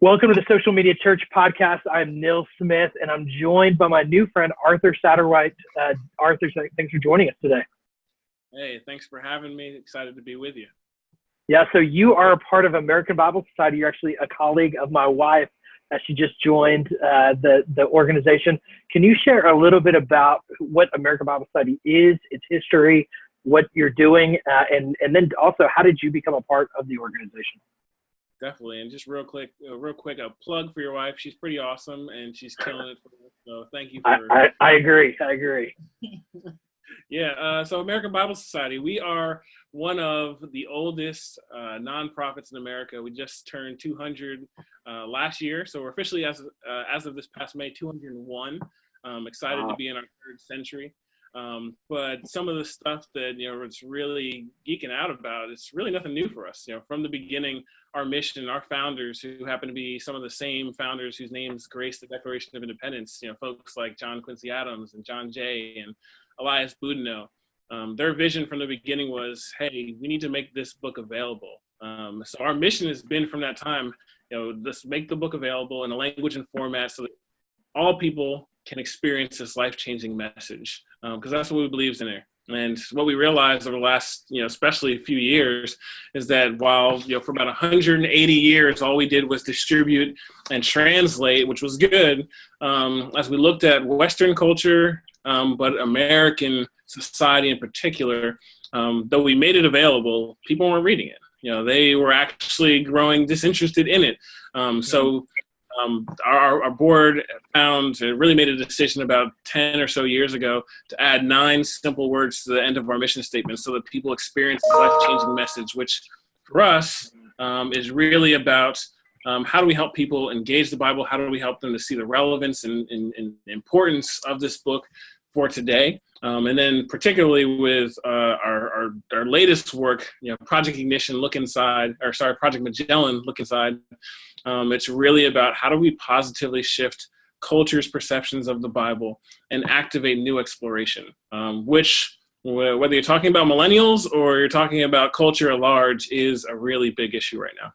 Welcome to the Social Media Church podcast. I'm Neil Smith, and I'm joined by my new friend, Arthur Satterwhite. Arthur, thanks for joining us today. Hey, thanks for having me. Excited to be with you. Yeah, so you are a part of American Bible Society. You're actually a colleague of my wife. She just joined the organization. Can you share a little bit about what American Bible Society is, its history, what you're doing, and then also how did you become a part of the organization? Definitely. And just real quick, a plug for your wife. She's pretty awesome and she's killing it for us. So thank you for I agree. Yeah. So American Bible Society, we are one of the oldest nonprofits in America. We just turned 200 last year. So we're officially, as of this past May, 201. Excited to be in our third century. But some of the stuff that, it's really geeking out about, it's really nothing new for us. From the beginning, our mission, our founders, who happen to be some of the same founders whose names grace the Declaration of Independence, folks like John Quincy Adams and John Jay and Elias Boudinot, their vision from the beginning was, hey, we need to make this book available. So our mission has been from that time, let's make the book available in a language and format so that all people can experience this life-changing message, because that's what we believe in there. And what we realized over the last, especially a few years, is that while, for about 180 years, all we did was distribute and translate, which was good, as we looked at Western culture, but American society in particular, though we made it available, people weren't reading it. They were actually growing disinterested in it. So our board really made a decision about 10 or so years ago to add 9 simple words to the end of our mission statement so that people experience the life-changing message, which for us is really about how do we help people engage the Bible? How do we help them to see the relevance and importance of this book for today? And then particularly with our latest work, Project Ignition, Project Magellan, Look Inside. It's really about how do we positively shift culture's perceptions of the Bible and activate new exploration, which, whether you're talking about millennials or you're talking about culture at large, is a really big issue right now.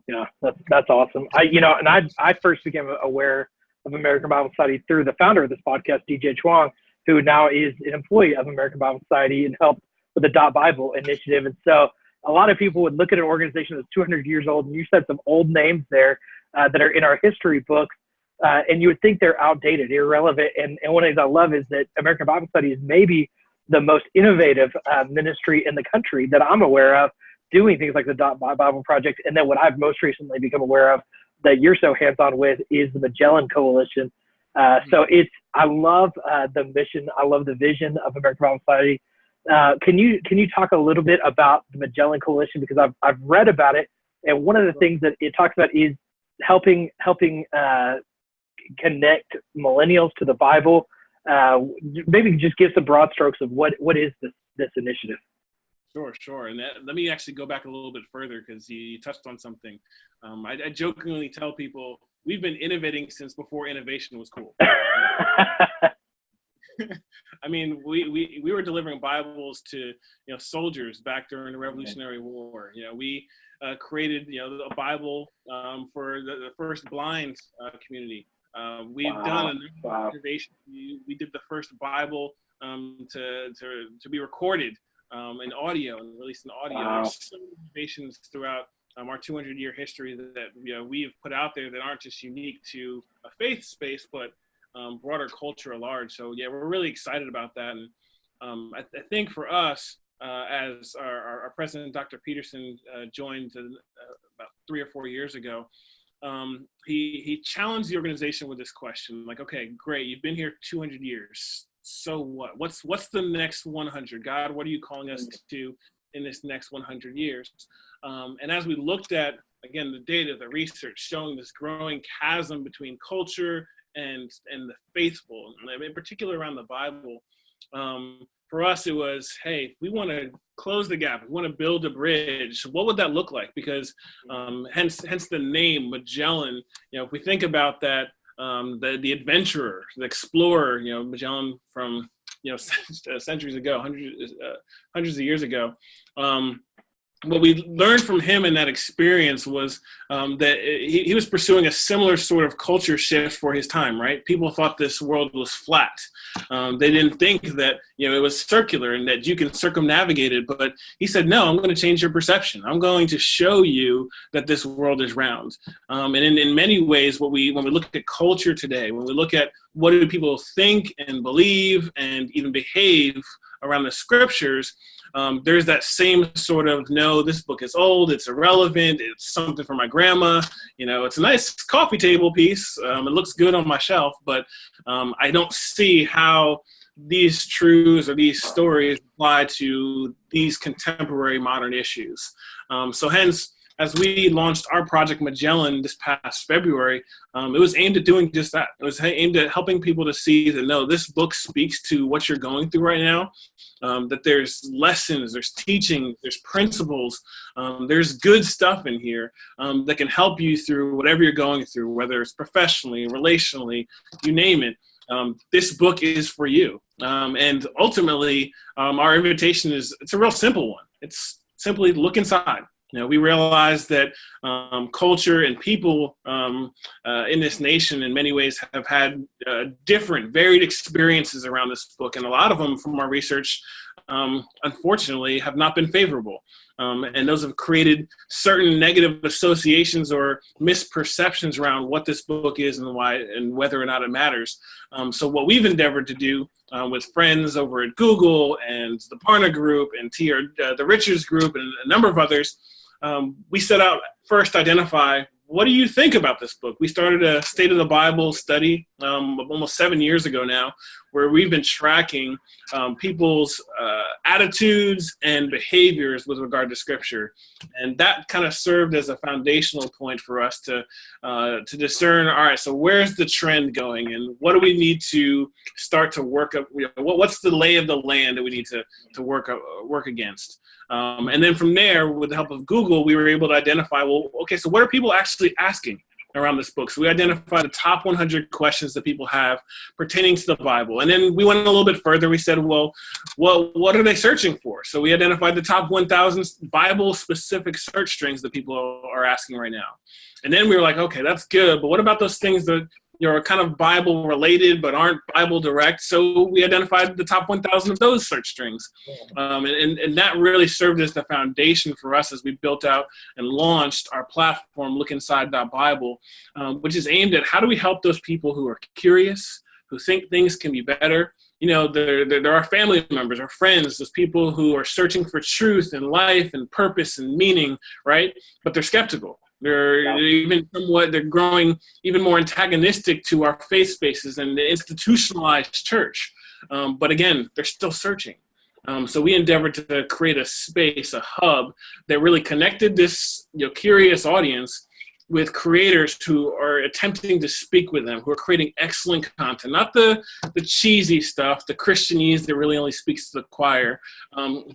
Yeah, that's awesome. I first became aware of American Bible Society through the founder of this podcast, DJ Chuang, who now is an employee of American Bible Society and helped with the Dot Bible initiative. And so a lot of people would look at an organization that's 200 years old, and you said some old names there that are in our history books, and you would think they're outdated, irrelevant. And one of the things I love is that American Bible Study is maybe the most innovative ministry in the country that I'm aware of, doing things like the Dot Bible Project. And then what I've most recently become aware of that you're so hands-on with is the Magellan Coalition. So I love the mission. I love the vision of American Bible Society. Can you talk a little bit about the Magellan Coalition, because I've read about it, and one of the things that it talks about is helping connect millennials to the Bible. Maybe just give some broad strokes of what is this initiative. Sure. And let me actually go back a little bit further, because you touched on something. I jokingly tell people we've been innovating since before innovation was cool. I mean, we were delivering Bibles to soldiers back during the Revolutionary War. We created a Bible for the first blind community. We've done a number of innovations. We did the first Bible to be recorded in audio and released in audio. There's so many innovations throughout our 200-year history that we have put out there that aren't just unique to a faith space, but broader culture at large. So yeah, we're really excited about that. And I think for us, as our president, Dr. Peterson, joined about 3 or 4 years ago, he challenged the organization with this question, like, okay, great, you've been here 200 years. So what? What's the next 100? God, what are you calling us to in this next 100 years? And as we looked at, again, the data, the research showing this growing chasm between culture and the faithful, in particular around the Bible, for us it was, hey, if we want to close the gap, if we want to build a bridge, what would that look like? Because hence the name Magellan. If we think about that, the adventurer, the explorer, Magellan from centuries ago, hundreds of years ago, what we learned from him in that experience was that he was pursuing a similar sort of culture shift for his time, right? People thought this world was flat. They didn't think that, it was circular and that you can circumnavigate it. But he said, no, I'm going to change your perception. I'm going to show you that this world is round. And in many ways, when we look at culture today, when we look at what do people think and believe and even behave around the scriptures, there's that same sort of, no, this book is old, it's irrelevant, it's something for my grandma, it's a nice coffee table piece, it looks good on my shelf, but I don't see how these truths or these stories apply to these contemporary modern issues. So hence, as we launched our Project Magellan this past February, it was aimed at doing just that. It was aimed at helping people to see that, no, this book speaks to what you're going through right now, that there's lessons, there's teaching, there's principles, there's good stuff in here that can help you through whatever you're going through, whether it's professionally, relationally, you name it. This book is for you. And ultimately, our invitation it's a real simple one. It's simply look inside. We realize that culture and people in this nation in many ways have had different, varied experiences around this book. And a lot of them from our research, unfortunately, have not been favorable. And those have created certain negative associations or misperceptions around what this book is and why and whether or not it matters. So what we've endeavored to do with friends over at Google and the Barna Group and the Richards Group and a number of others, we set out first to identify, what do you think about this book? We started a State of the Bible study almost 7 years ago now, where we've been tracking people's attitudes and behaviors with regard to Scripture. And that kind of served as a foundational point for us to discern, all right, so where's the trend going? And what do we need to start to work up? What's the lay of the land that we need to work against? And then from there, with the help of Google, we were able to identify, well, okay, so what are people actually asking around this book? So we identified the top 100 questions that people have pertaining to the Bible. And then we went a little bit further. We said, well, what are they searching for? So we identified the top 1,000 Bible-specific search strings that people are asking right now. And then we were like, okay, that's good. But what about those things that are kind of Bible related but aren't Bible direct? So we identified the top 1,000 of those search strings. And that really served as the foundation for us as we built out and launched our platform, lookinside.bible, which is aimed at how do we help those people who are curious, who think things can be better. There are family members or friends, those people who are searching for truth and life and purpose and meaning, right? But they're skeptical. They're growing even more antagonistic to our faith spaces and the institutionalized church. But again, they're still searching. So we endeavored to create a space, a hub that really connected this curious audience with creators who are attempting to speak with them, who are creating excellent content, not the cheesy stuff, the Christianese that really only speaks to the choir,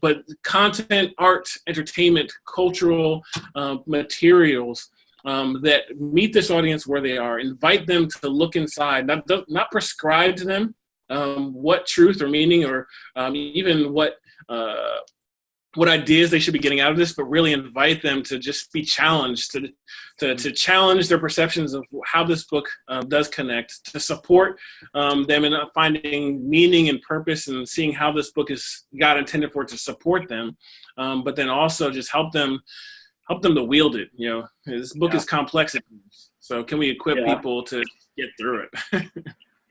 but content, art, entertainment, cultural materials that meet this audience where they are, invite them to look inside, not prescribe to them what truth or meaning or even what ideas they should be getting out of this, but really invite them to just be challenged, to challenge their perceptions of how this book does connect, to support them in finding meaning and purpose and seeing how this book is God intended for it to support them, but then also just help them to wield it. This book is complex, so can we equip people to get through it?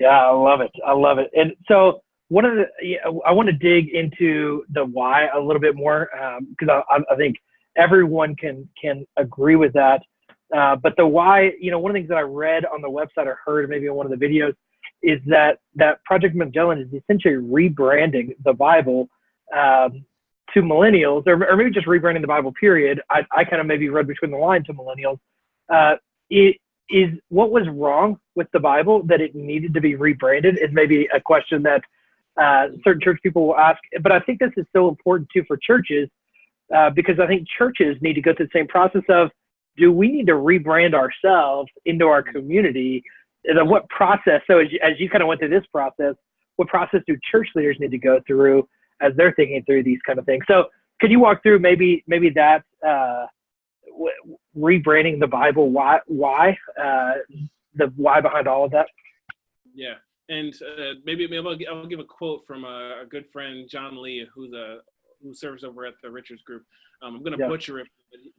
Yeah, I love it. And so I want to dig into the why a little bit more because I think everyone can agree with that. But the why, one of the things that I read on the website or heard maybe in one of the videos is that Project Magellan is essentially rebranding the Bible to millennials, or maybe just rebranding the Bible, period. I kind of maybe read between the lines to millennials. It is what was wrong with the Bible that it needed to be rebranded is maybe a question that certain church people will ask. But I think this is so important too for churches because I think churches need to go through the same process of, do we need to rebrand ourselves into our community? And what process? So as you kind of went through this process, what process do church leaders need to go through as they're thinking through these kind of things? So could you walk through maybe that rebranding the Bible? Why the why behind all of that? Yeah, and maybe I'll give a quote from a good friend, John Lee, who serves over at the Richards Group. I'm going to butcher it.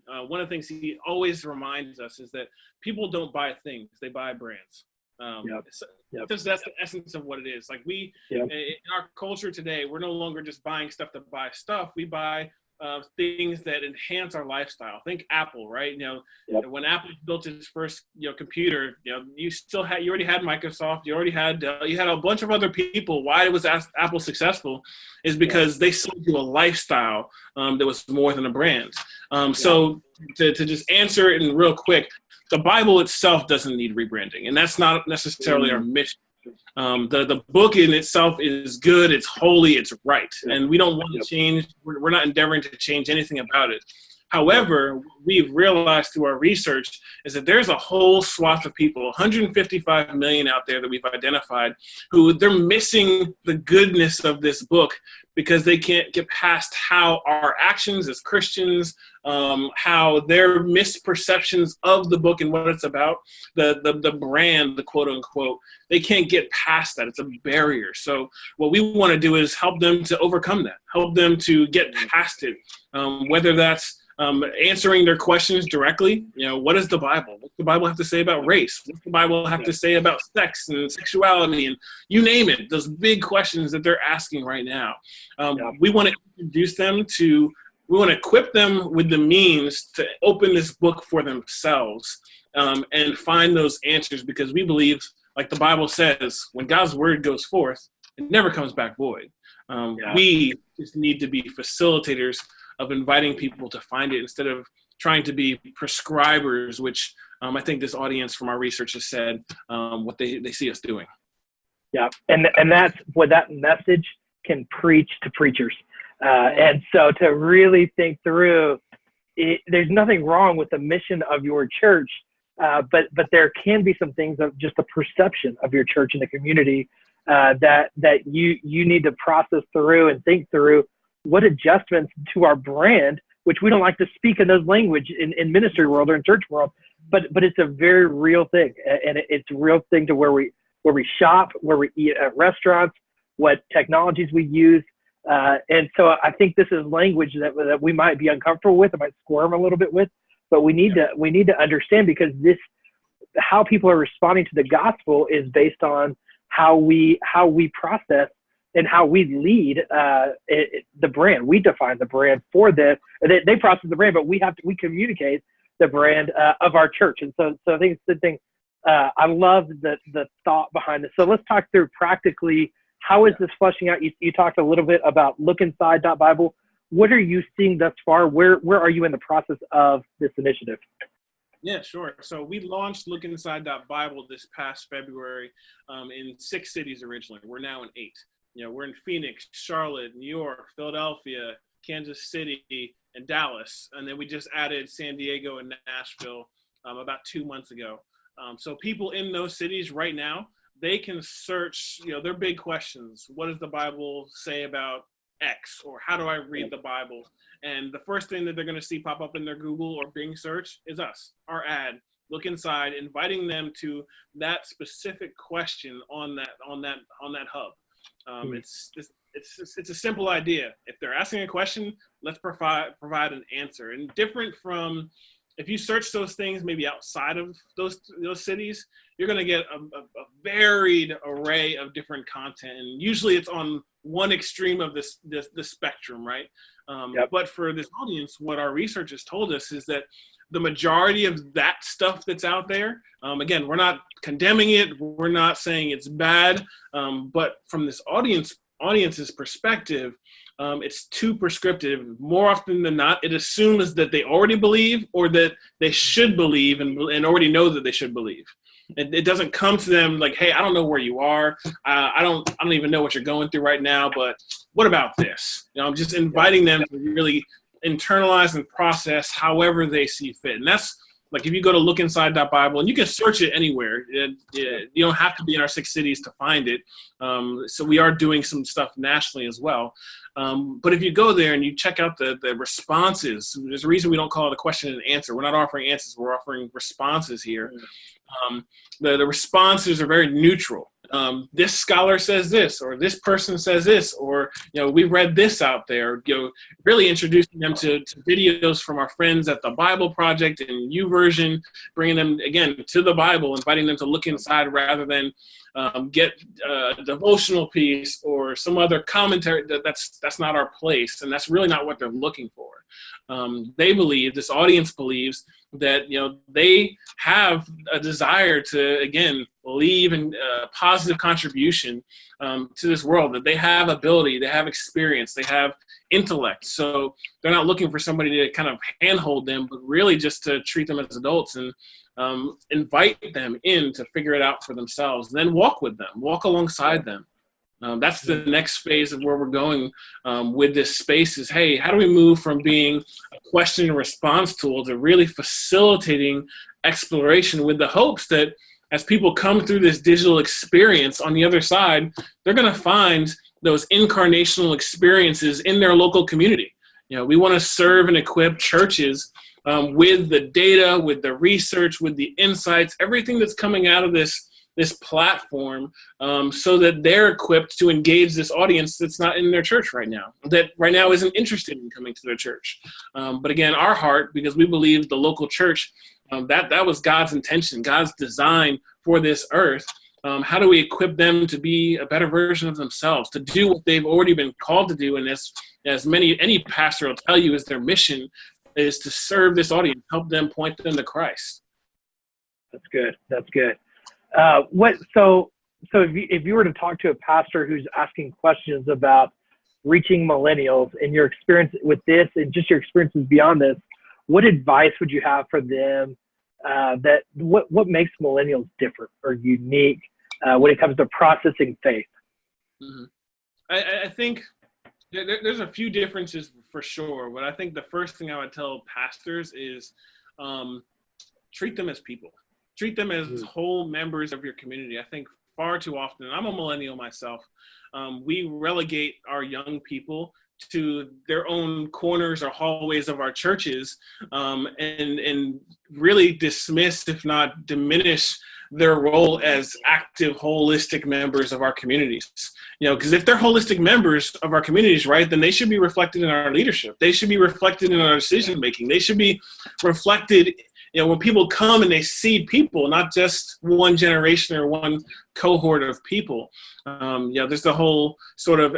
But, one of the things he always reminds us is that people don't buy things; they buy brands. That's the essence of what it is. Like in our culture today, we're no longer just buying stuff to buy stuff. We buy things that enhance our lifestyle. Think Apple, right? When Apple built its first computer, you already had Microsoft, you had a bunch of other people. Why was Apple successful is because they sold you a lifestyle that was more than a brand. So to just answer it in real quick, the Bible itself doesn't need rebranding, and that's not necessarily our mission. The book in itself is good, it's holy, it's right, and we don't want to change. We're not endeavoring to change anything about it. However, what we've realized through our research is that there's a whole swath of people, 155 million out there that we've identified, who they're missing the goodness of this book because they can't get past how our actions as Christians, how their misperceptions of the book and what it's about, the brand, the quote unquote, they can't get past that. It's a barrier. So what we want to do is help them to overcome that, help them to get past it, whether that's answering their questions directly. What is the Bible? What does the Bible have to say about race? What does the Bible have to say about sex and sexuality? And you name it, those big questions that they're asking right now. We want to introduce them to, we want to equip them with the means to open this book for themselves and find those answers, because we believe, like the Bible says, when God's word goes forth, it never comes back void. We just need to be facilitators of inviting people to find it instead of trying to be prescribers, which I think this audience from our research has said what they see us doing. Yeah, and that's what that message can preach to preachers. And so to really think through, there's nothing wrong with the mission of your church, but there can be some things of just the perception of your church and the community that you need to process through and think through. What adjustments to our brand, which we don't like to speak in those language in ministry world or in church world, but it's a very real thing, and it's a real thing to where we shop, where we eat at restaurants, what technologies we use, and so I think this is language that we might be uncomfortable with, and might squirm a little bit with, but we need to understand, because how people are responding to the gospel is based on how we process and how we lead the brand. We define the brand for them. They process the brand, but we communicate the brand of our church. And so I think it's the thing. I love the thought behind this. So let's talk through practically, how is this fleshing out? You talked a little bit about lookinside.bible. What are you seeing thus far? Where are you in the process of this initiative? Yeah, sure. So we launched lookinside.bible this past February in 6 cities originally. We're now in 8. We're in Phoenix, Charlotte, New York, Philadelphia, Kansas City, and Dallas. And then we just added San Diego and Nashville about 2 months ago. So people in those cities right now, they can search, their big questions. What does the Bible say about X? Or how do I read the Bible? And the first thing that they're going to see pop up in their Google or Bing search is us, our ad. Look Inside, inviting them to that specific question on that hub. It's a simple idea. If they're asking a question, let's provide an answer. And different from, if you search those things maybe outside of those cities, you're going to get a varied array of different content, and usually it's on one extreme of the spectrum, right? But for this audience, what our research has told us is that the majority of that stuff that's out there, again, we're not condemning it, we're not saying it's bad, but from this audience's perspective, it's too prescriptive. More often than not, it assumes that they already believe, or that they should believe and already know that they should believe. It doesn't come to them like, hey, I don't know where you are. I don't even know what you're going through right now, but what about this? I'm just inviting them to really internalize and process however they see fit. And that's Like if you go to lookinside.bible, and you can search it anywhere. You don't have to be in our 6 cities to find it. So we are doing some stuff nationally as well. But if you go there and you check out the responses, there's a reason we don't call it a question and answer. We're not offering answers. We're offering responses here. The responses are very neutral. This scholar says this, or this person says this, or, we read this out there, really introducing them to videos from our friends at the Bible Project and YouVersion, bringing them, again, to the Bible, inviting them to look inside rather than get a devotional piece or some other commentary. That's not our place, and that's really not what they're looking for. They believe, this audience believes, that they have a desire to, again, leave a positive contribution to this world, that they have ability, they have experience, they have intellect. So they're not looking for somebody to kind of handhold them, but really just to treat them as adults and invite them in to figure it out for themselves, and then walk with them, walk alongside them. That's the next phase of where we're going with this space is, hey, how do we move from being a question and response tool to really facilitating exploration, with the hopes that as people come through this digital experience on the other side, they're going to find those incarnational experiences in their local community. We want to serve and equip churches with the data, with the research, with the insights, everything that's coming out of this platform, so that they're equipped to engage this audience that's not in their church right now, that right now isn't interested in coming to their church. But again, our heart, because we believe the local church, that was God's intention, God's design for this earth. How do we equip them to be a better version of themselves, to do what they've already been called to do? And as any pastor will tell you, is their mission is to serve this audience, help them, point them to Christ. That's good. That's good. So if you were to talk to a pastor who's asking questions about reaching millennials and your experience with this and just your experiences beyond this, what advice would you have for them? What makes millennials different or unique when it comes to processing faith? Mm-hmm. I think there's a few differences for sure, but I think the first thing I would tell pastors is treat them as people. Treat them as whole members of your community. I think far too often, and I'm a millennial myself, we relegate our young people to their own corners or hallways of our churches, and really dismiss, if not diminish, their role as active, holistic members of our communities. Because if they're holistic members of our communities, right, then they should be reflected in our leadership. They should be reflected in our decision making. They should be reflected when people come and they see people, not just one generation or one cohort of people. There's the whole sort of,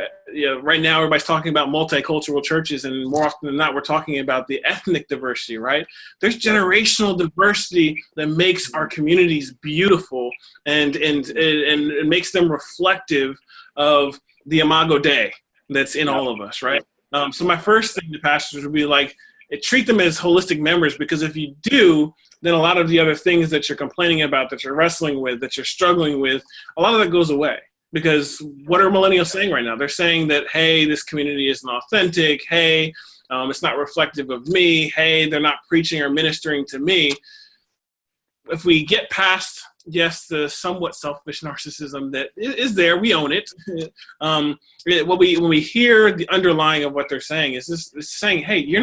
right now everybody's talking about multicultural churches, and more often than not, we're talking about the ethnic diversity, right? There's generational diversity that makes our communities beautiful and makes them reflective of the Imago Dei that's in all of us, right? So my first thing to pastors would be like, treat them as holistic members, because if you do, then a lot of the other things that you're complaining about, that you're wrestling with, that you're struggling with, a lot of that goes away. Because what are millennials saying right now? They're saying that, hey, this community isn't authentic. Hey, it's not reflective of me. Hey, they're not preaching or ministering to me. If we get past, yes, the somewhat selfish narcissism that is there, we own it. When we hear the underlying of what they're saying is this, it's saying, hey, you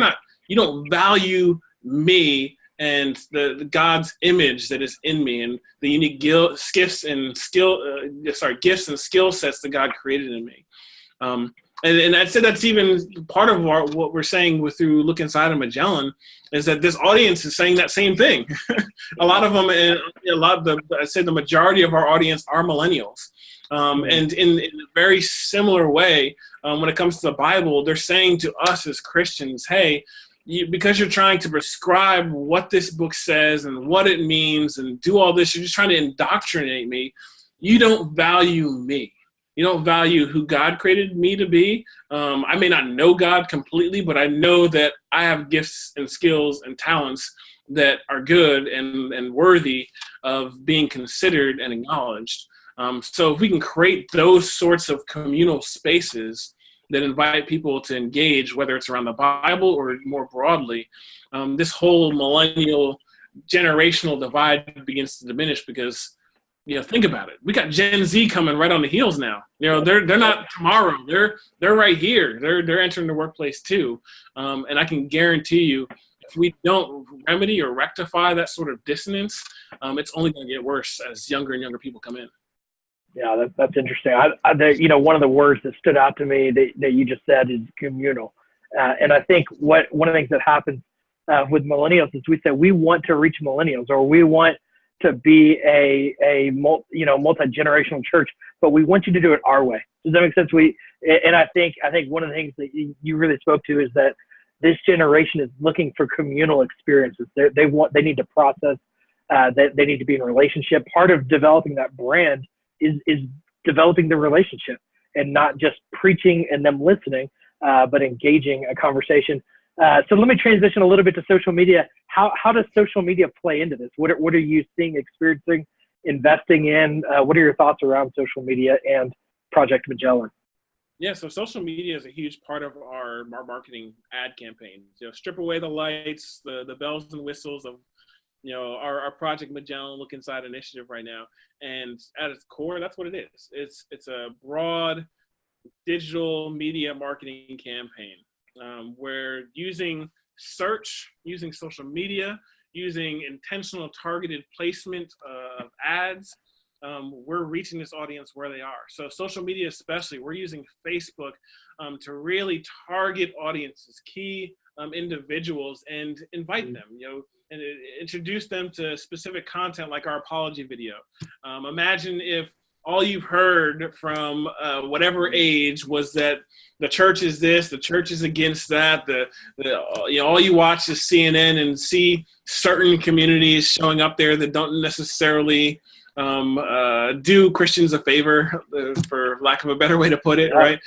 don't value me and the God's image that is in me, and the unique gifts and skill sets that God created in me. And I'd say that's even part of what we're saying through Look Inside of Magellan, is that this audience is saying that same thing. A lot of them, and I'd say the majority of our audience are millennials. And in a very similar way, when it comes to the Bible, they're saying to us as Christians, hey, because you're trying to prescribe what this book says and what it means and do all this, you're just trying to indoctrinate me. You don't value me. You don't value who God created me to be. I may not know God completely, but I know that I have gifts and skills and talents that are good and worthy of being considered and acknowledged. So if we can create those sorts of communal spaces that invite people to engage, whether it's around the Bible or more broadly, this whole millennial generational divide begins to diminish because, think about it. We got Gen Z coming right on the heels now. They're not tomorrow. They're right here. They're entering the workplace too. And I can guarantee you, if we don't remedy or rectify that sort of dissonance, it's only going to get worse as younger and younger people come in. Yeah, that's interesting. One of the words that stood out to me that you just said is communal. And I think one of the things that happens with millennials is we say we want to reach millennials, or we want to be a multi-generational church, but we want you to do it our way. Does that make sense? I think one of the things that you really spoke to is that this generation is looking for communal experiences. They need to process. They need to be in a relationship. Part of developing that brand is developing the relationship and not just preaching and them listening, but engaging a conversation. So let me transition a little bit to social media. How does social media play into this? What are you seeing, experiencing, investing in? What are your thoughts around social media and Project Magellan? Yeah, so social media is a huge part of our marketing ad campaign. Strip away the lights, the bells and whistles of our Project Magellan Look Inside initiative right now. And at its core, that's what it is. It's a broad digital media marketing campaign. We're using search, using social media, using intentional targeted placement of ads. We're reaching this audience where they are. So social media especially, we're using Facebook to really target audiences, key individuals, and invite them, and introduce them to specific content like our apology video. Imagine if all you've heard from whatever age was that the church is this, the church is against that, all you watch is CNN and see certain communities showing up there that don't necessarily do Christians a favor, for lack of a better way to put it, right?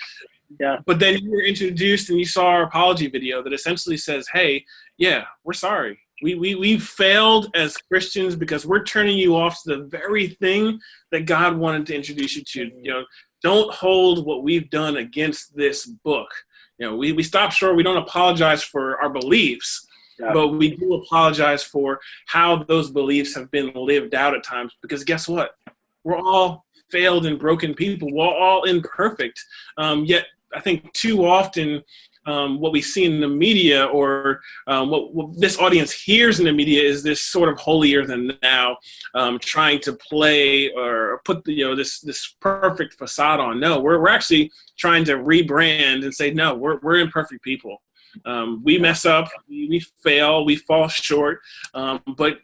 Yeah. But then you were introduced and you saw our apology video that essentially says, hey, yeah, we're sorry. We've failed as Christians because we're turning you off to the very thing that God wanted to introduce you to. Don't hold what we've done against this book. We stop short. We don't apologize for our beliefs, but we do apologize for how those beliefs have been lived out at times. Because guess what? We're all failed and broken people. We're all imperfect. Yet I think too often, what we see in the media, or what this audience hears in the media, is this sort of holier than thou, trying to play or put this perfect facade on. No, we're actually trying to rebrand and say, no, we're imperfect people. We mess up, we fail, we fall short, but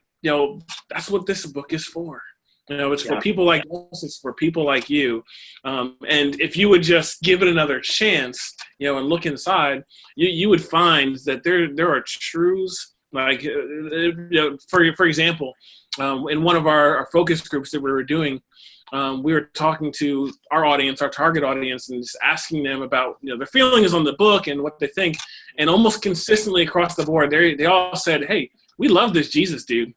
that's what this book is for. It's for people like us, it's for people like you. And if you would just give it another chance, and look inside, you would find that there are truths, like, for example, in one of our focus groups that we were doing, we were talking to our audience, our target audience, and just asking them about, their feelings on the book and what they think. And almost consistently across the board, they all said, hey, we love this Jesus dude.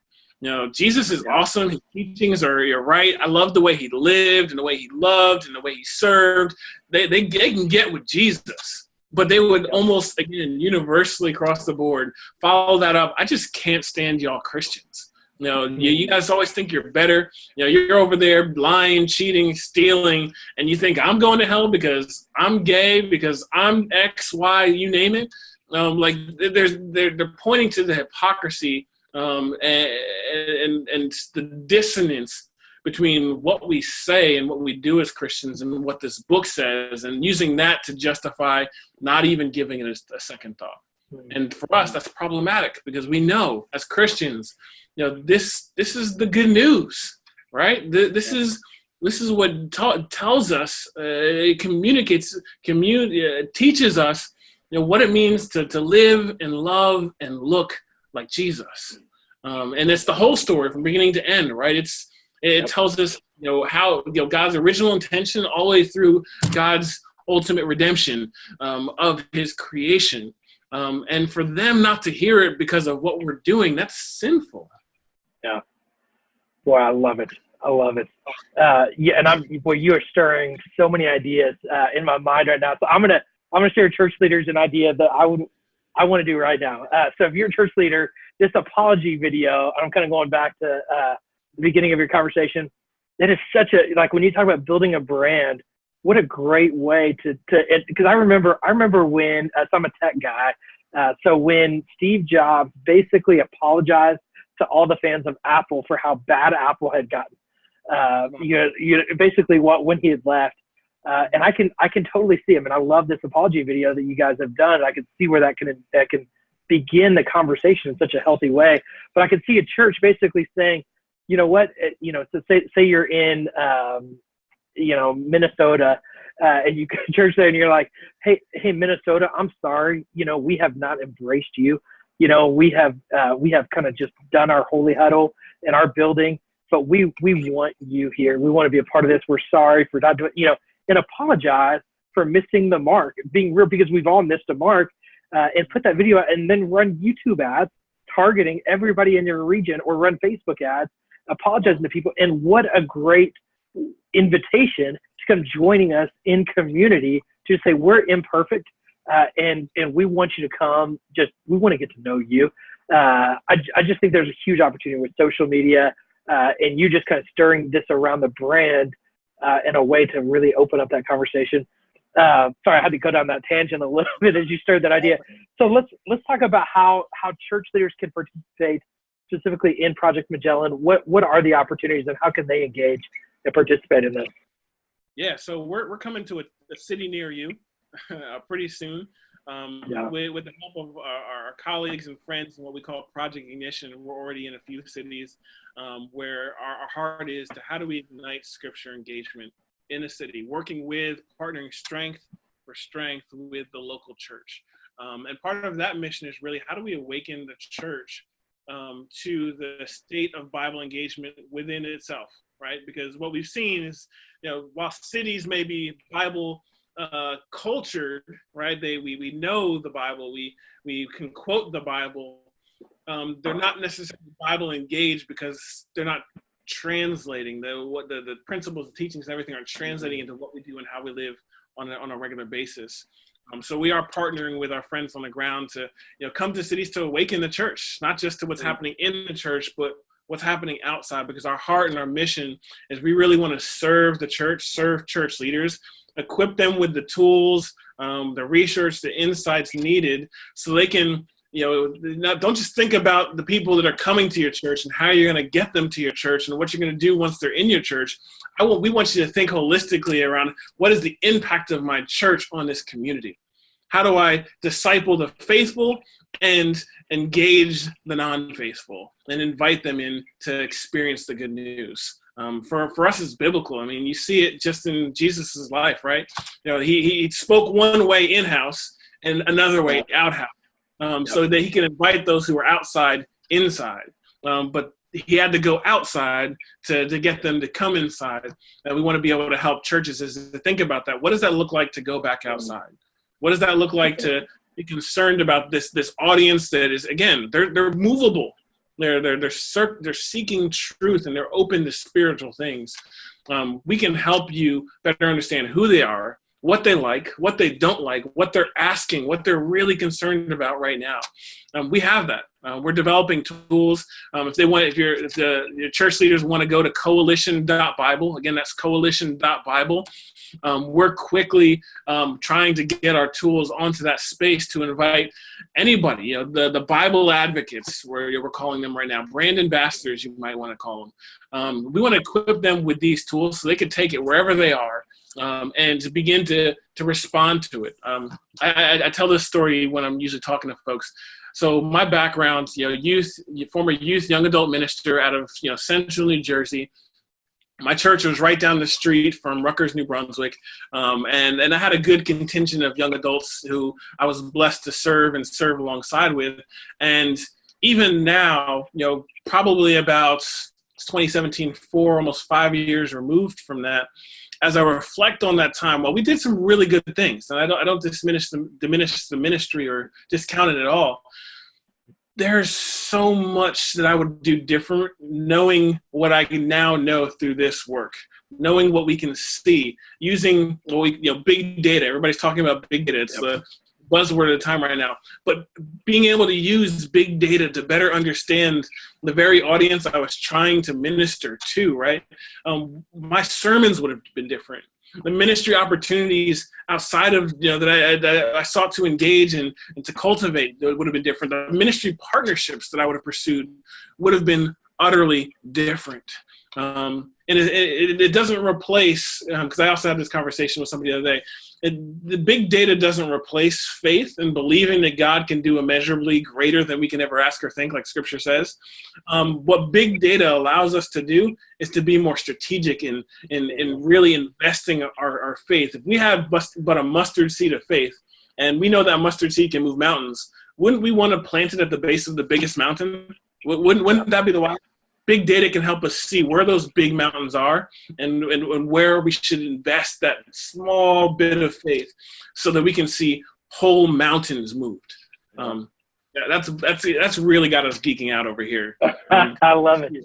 Jesus is awesome. His teachings are right. I love the way he lived and the way he loved and the way he served. They can get with Jesus, but they would almost, again, universally across the board, follow that up. I just can't stand y'all Christians. You guys always think you're better. You're over there lying, cheating, stealing, and you think I'm going to hell because I'm gay, because I'm X, Y, you name it. They're pointing to the hypocrisy and the dissonance between what we say and what we do as Christians and what this book says, and using that to justify not even giving it a second thought. And for us, that's problematic, because we know as Christians, this is the good news, right? This is what tells us, it communicates, teaches us, what it means to live and love and look like Jesus. And it's the whole story from beginning to end, right? It tells us, how, God's original intention all the way through God's ultimate redemption of his creation. And for them not to hear it because of what we're doing, that's sinful. Yeah. Boy, I love it. And you are stirring so many ideas in my mind right now. So I'm gonna share church leaders an idea that I want to do right now. So if you're a church leader, this apology video, I'm kind of going back to the beginning of your conversation. It is such a, like when you talk about building a brand, what a great way because I remember when, so I'm a tech guy. So when Steve Jobs basically apologized to all the fans of Apple for how bad Apple had gotten, basically when he had left, and I can totally see him, and I love this apology video that you guys have done. I can see where that can begin the conversation in such a healthy way. But I can see a church basically saying, you know what, so say you're in, Minnesota, and you church there, and you're like, hey, Minnesota, I'm sorry, we have not embraced you. We have kind of just done our holy huddle in our building, but we want you here. We want to be a part of this. We're sorry for not doing, and apologize for missing the mark, being real, because we've all missed a mark, and put that video out, and then run YouTube ads targeting everybody in your region, or run Facebook ads apologizing to people. And what a great invitation to come joining us in community to say we're imperfect, and we want you to come. We want to get to know you. I just think there's a huge opportunity with social media, and you just kind of stirring this around the brand in a way to really open up that conversation. Sorry, I had to go down that tangent a little bit as you stirred that idea. So let's talk about how church leaders can participate specifically in Project Magellan. What are the opportunities, and how can they engage and participate in this? Yeah, so we're coming to a city near you pretty soon. With the help of our colleagues and friends in what we call Project Ignition, we're already in a few cities where our heart is to how do we ignite scripture engagement in a city, working with, partnering strength for strength with the local church. And part of that mission is really how do we awaken the church to the state of Bible engagement within itself, right? Because what we've seen is, while cities may be Bible cultured, right? We know the Bible, we can quote the Bible. They're not necessarily Bible engaged because they're not translating the principles, the teachings, and everything aren't translating into what we do and how we live on a regular basis. So we are partnering with our friends on the ground to, come to cities to awaken the church, not just to what's happening in the church, but what's happening outside, because our heart and our mission is we really want to serve the church, serve church leaders, equip them with the tools, the research, the insights needed so they can, don't just think about the people that are coming to your church and how you're going to get them to your church and what you're going to do once they're in your church. We want you to think holistically around what is the impact of my church on this community? How do I disciple the faithful and engage the non-faithful and invite them in to experience the good news? For us, it's biblical. I mean, you see it just in Jesus's life, right? He spoke one way in-house and another way out-house, so that he can invite those who are outside inside. But he had to go outside to get them to come inside. And we want to be able to help churches to think about that. What does that look like to go back outside? What does that look like to be concerned about this audience that is, again, they're movable. They're seeking truth, and they're open to spiritual things. We can help you better understand who they are, what they like, what they don't like, what they're asking, what they're really concerned about right now. We have that. We're developing tools. If your church leaders want to go to coalition.bible, again, that's coalition.bible. We're quickly trying to get our tools onto that space to invite anybody, the Bible advocates, we're calling them right now, brand ambassadors, you might want to call them. We want to equip them with these tools so they can take it wherever they are. And to begin to respond to it. I tell this story when I'm usually talking to folks. So my background, former youth, young adult minister out of central New Jersey. My church was right down the street from Rutgers, New Brunswick, and I had a good contingent of young adults who I was blessed to serve alongside with. And even now, probably about 2017, almost 5 years removed from that, as I reflect on that time, we did some really good things, and I don't diminish the ministry or discount it at all. There's so much that I would do different, knowing what I can now know through this work, knowing what we can see, using big data. Everybody's talking about big data. It's the buzzword of the time right now. But being able to use big data to better understand the very audience I was trying to minister to, right? My sermons would have been different. The ministry opportunities outside of, that I sought to engage and to cultivate would have been different. The ministry partnerships that I would have pursued would have been utterly different. And it doesn't replace, because I also had this conversation with somebody the other day, the big data doesn't replace faith and believing that God can do immeasurably greater than we can ever ask or think, like Scripture says. What big data allows us to do is to be more strategic in really investing our faith. If we have but a mustard seed of faith, and we know that mustard seed can move mountains, wouldn't we want to plant it at the base of the biggest mountain? Wouldn't that be the why? Big data can help us see where those big mountains are and where we should invest that small bit of faith so that we can see whole mountains moved. That's really got us geeking out over here. I love it.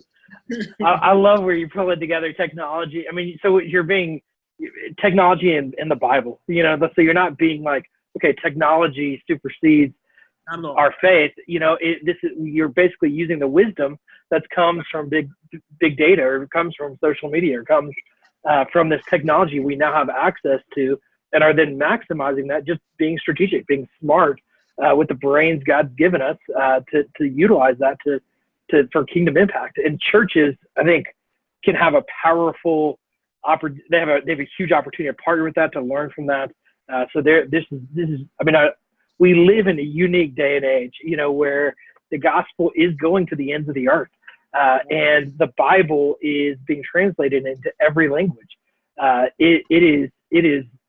I love where you pull it together, technology. I mean, so you're being technology in the Bible, so you're not being like, okay, technology supersedes our faith. You're basically using the wisdom that comes from big data, or comes from social media, or comes from this technology we now have access to, and are then maximizing that, just being strategic, being smart with the brains God's given us to utilize that for kingdom impact. And churches, I think, can have a powerful they have a huge opportunity to partner with that, to learn from that. So this is we live in a unique day and age, where the gospel is going to the ends of the earth, and the Bible is being translated into every language.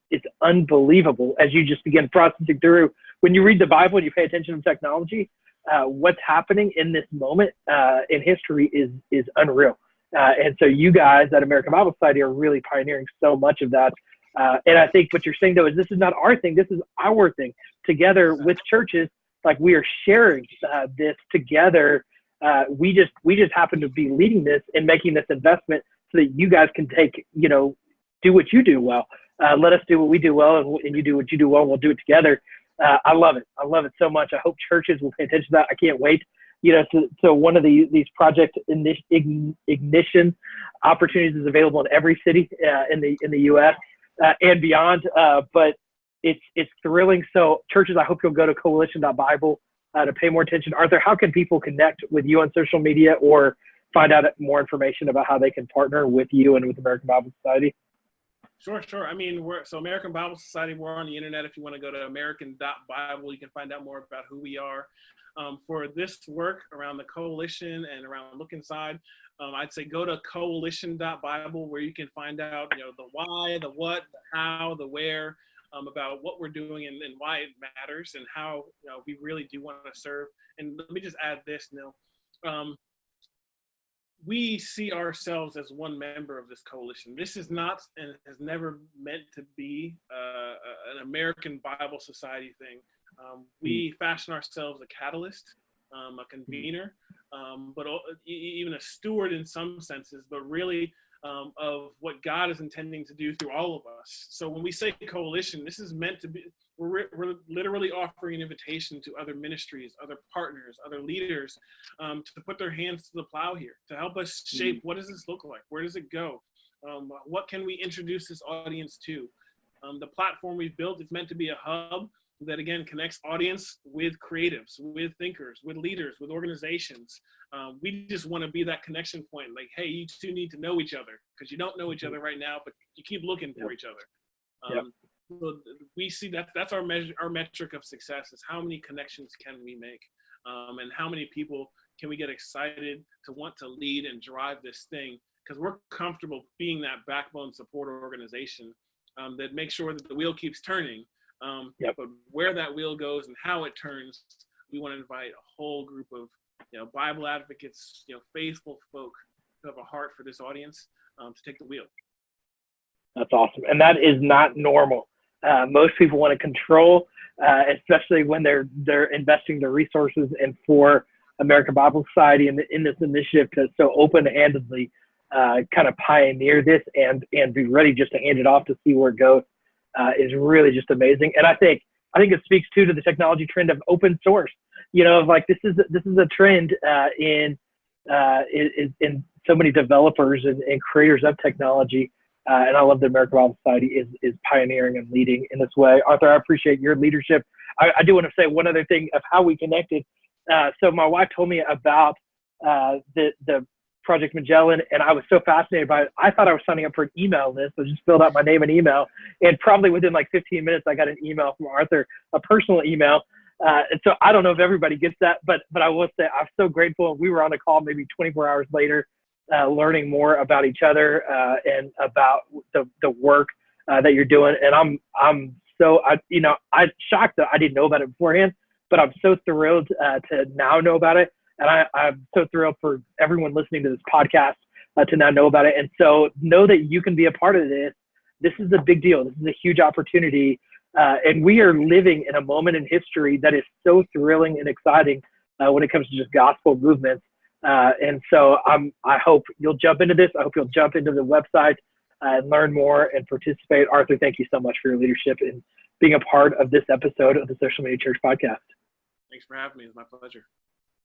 It's unbelievable as you just begin processing through. When you read the Bible and you pay attention to technology, what's happening in this moment in history is unreal. And so you guys at American Bible Society are really pioneering so much of that. And I think what you're saying, though, is this is not our thing. This is our thing. Together with churches, like, we are sharing this together. We just happen to be leading this and making this investment so that you guys can do what you do well. Let us do what we do well, and you do what you do well, and we'll do it together. I love it. I love it so much. I hope churches will pay attention to that. I can't wait. So one of these project ignition opportunities is available in every city in the U.S. And beyond. But it's thrilling. So churches, I hope you'll go to coalition.bible to pay more attention. Arthur, how can people connect with you on social media or find out more information about how they can partner with you and with American Bible Society? Sure. I mean, American Bible Society, we're on the internet. If you want to go to american.bible, you can find out more about who we are. For this work around the coalition and around Look Inside, I'd say go to coalition.bible, where you can find out, the why, the what, the how, the where, about what we're doing and why it matters, and how we really do want to serve. And let me just add this, Neil. We see ourselves as one member of this coalition. This is not, and has never meant to be, an American Bible Society thing. We fashion ourselves a catalyst, a convener, but even a steward in some senses, but really of what God is intending to do through all of us. So when we say coalition, this is meant to be, we're literally offering an invitation to other ministries, other partners, other leaders, to put their hands to the plow here, to help us shape, what does this look like? Where does it go? What can we introduce this audience to? The platform we've built is meant to be a hub that, again, connects audience with creatives, with thinkers, with leaders, with organizations. We just want to be that connection point. Like, hey, you two need to know each other, because you don't know each other right now, but you keep looking for each other. So we see that's our metric of success, is how many connections can we make, and how many people can we get excited to want to lead and drive this thing, because we're comfortable being that backbone support organization that makes sure that the wheel keeps turning. But where that wheel goes and how it turns, we want to invite a whole group of Bible advocates, faithful folk who have a heart for this audience, to take the wheel. That's awesome, and that is not normal. Most people want to control, especially when they're investing their resources. And for American Bible Society in this initiative to so open-handedly kind of pioneer this and be ready just to hand it off to see where it goes is really just amazing. And I think I think it speaks to the technology trend of open source. Like this is a trend in so many developers and creators of technology. And I love that American Bible Society is pioneering and leading in this way. Arthur, I appreciate your leadership. I do want to say one other thing of how we connected. So my wife told me about the Project Magellan, and I was so fascinated by it. I thought I was signing up for an email list. So I just filled out my name and email, and probably within like 15 minutes, I got an email from Arthur, a personal email. And so I don't know if everybody gets that, but I will say I'm so grateful. We were on a call maybe 24 hours later, learning more about each other and about the work that you're doing. And I'm shocked that I didn't know about it beforehand, but I'm so thrilled to now know about it. And I'm so thrilled for everyone listening to this podcast to now know about it. And so know that you can be a part of this. This is a big deal. This is a huge opportunity. And we are living in a moment in history that is so thrilling and exciting when it comes to just gospel movements. And so I hope you'll jump into this. I hope you'll jump into the website and learn more and participate. Arthur, thank you so much for your leadership and being a part of this episode of the Social Media Church podcast. Thanks for having me. It's my pleasure.